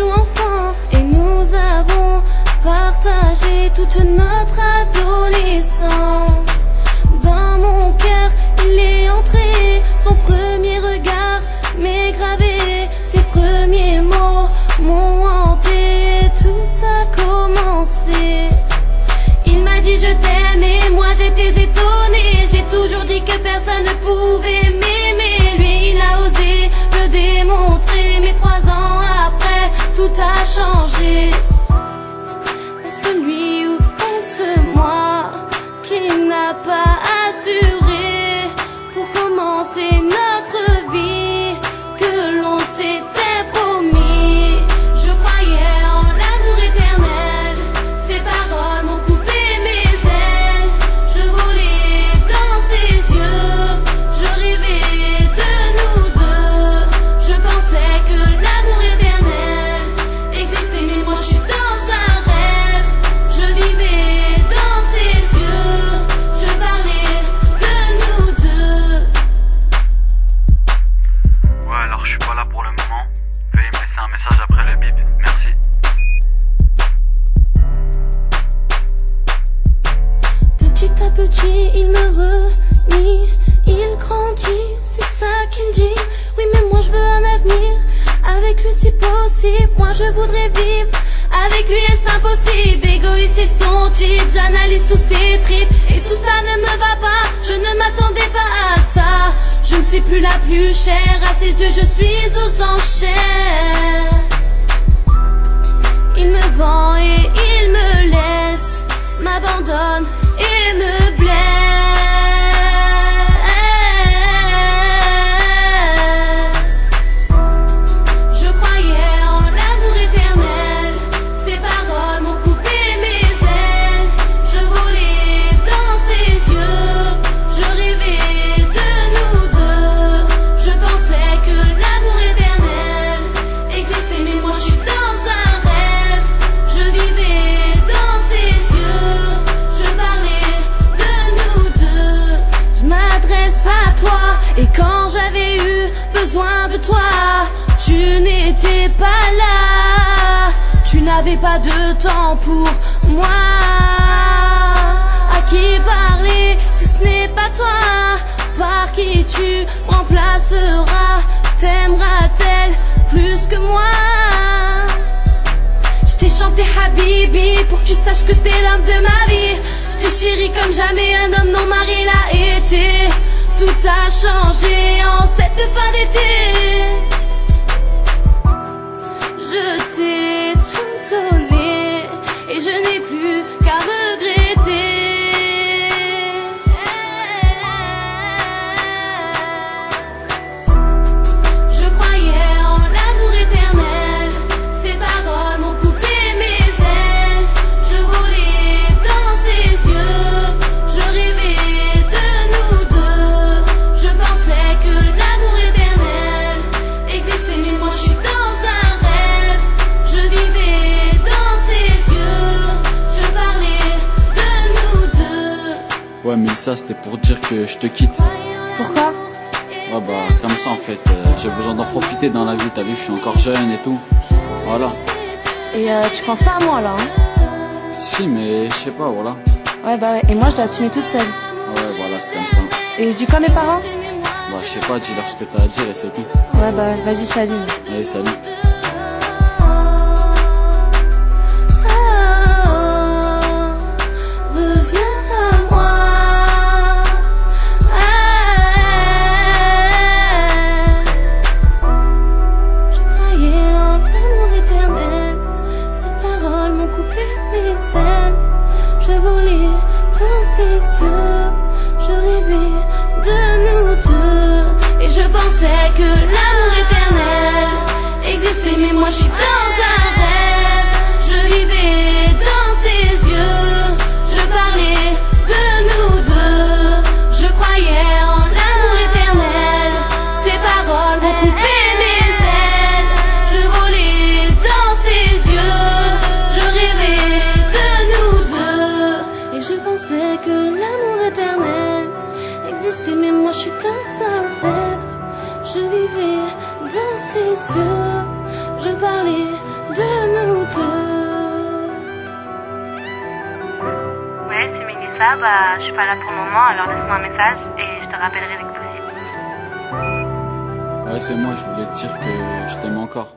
joue enfant et nous avons partagé toute notre adolescence. Dans mon cœur, il est entré, son premier regard m'est gravé, ses premiers mots m'ont hanté et tout a commencé. Il m'a dit je t'aime et moi j'étais étonnée. J'ai toujours dit que personne ne pouvait m'aimer. Lui il a osé me démontrer, mais 3 ans après tout a changé. Est-ce lui ou est-ce moi qui n'a pas assuré pour commencer notre vie que l'on s'était promis? Je croyais en l'amour éternel, ses paroles m'ont coupé mes ailes. Je volais dans ses yeux, je rêvais de nous deux. Je pensais que l'amour éternel existait, mais moi je suis dans un rêve. Je vivais dans ses yeux, je parlais de nous deux. Ouais, alors je suis pas là pour le moment. Veuillez me laisser un message après le bip. Merci. Petit à petit, il me renie, il grandit, c'est ça qu'il dit. Oui, mais moi je veux un avenir, avec lui si possible. Moi je voudrais vivre, avec lui est-ce impossible. Égoïste et son type, j'analyse tous ses tripes et tout ça ne me va pas, je ne m'attendais pas à ça. Je ne suis plus la plus chère, à ses yeux je suis aux enchères. Il me vend et il me laisse, m'abandonne et me blesse. Je croyais en l'amour éternel, ses paroles m'ont coupé mes ailes. Je volais dans ses yeux, je rêvais de nous deux. Je pensais que l'amour éternel existait, mais moi je suis dans un rêve. Je vivais dans ses yeux, je parlais de nous deux. Je m'adresse à toi et quand j'avais eu besoin de toi, tu n'étais pas là. Tu n'avais pas de temps pour moi. À qui parler si ce n'est pas toi? Par qui tu remplaceras? T'aimeras-t-elle plus que moi? Je t'ai chanté Habibi pour que tu saches que t'es l'homme de ma vie. Je t'ai chéri comme jamais un homme non marié l'a été. Tout a changé en cette fin d'été. Je t'ai tout donné et je n'ai plus qu'à regretter. Je croyais en l'amour éternel, ses paroles m'ont coupé mes ailes. Je volais dans ses yeux, je rêvais de nous deux. Je pensais que l'amour éternel existait, mais moi je suis dans un rêve. Je vivais dans ses yeux, je parlais de nous deux. Ouais, mais ça c'était pour dire que je te quitte. Pourquoi? Ouais, bah, comme ça en fait, j'ai besoin d'en profiter dans la vie, t'as vu, je suis encore jeune et tout. Voilà. Et tu penses pas à moi là, hein? Si, mais je sais pas, voilà. Ouais, bah ouais. Et moi je dois assumer toute seule. Ouais, voilà, c'est comme ça. Et je dis quoi à mes parents? Bah, je sais pas, dis-leur ce que t'as à dire et c'est tout. Ouais, bah vas-y, salut. Allez, salut. Reviens à moi. Je croyais en l'amour éternel, ses paroles m'ont coupé mes ailes. Je volais dans ses yeux, je rêvais de nous deux. Et je pensais que l'amour éternel existait, mais moi je suis dans un rêve. Je vivais dans ses yeux, je parlais de nous deux. Je croyais en l'amour éternel, ses paroles m'ont coupé mes ailes. Je volais dans ses yeux, je rêvais de nous deux. Et je pensais que l'amour éternel existait, mais moi je suis dans un rêve. Je vivais dans ses yeux, je parlais de nous deux. Ouais, c'est Mélissa, bah je suis pas là pour le moment, alors laisse-moi un message et je te rappellerai dès que possible. Ouais, c'est moi, je voulais te dire que je t'aime encore.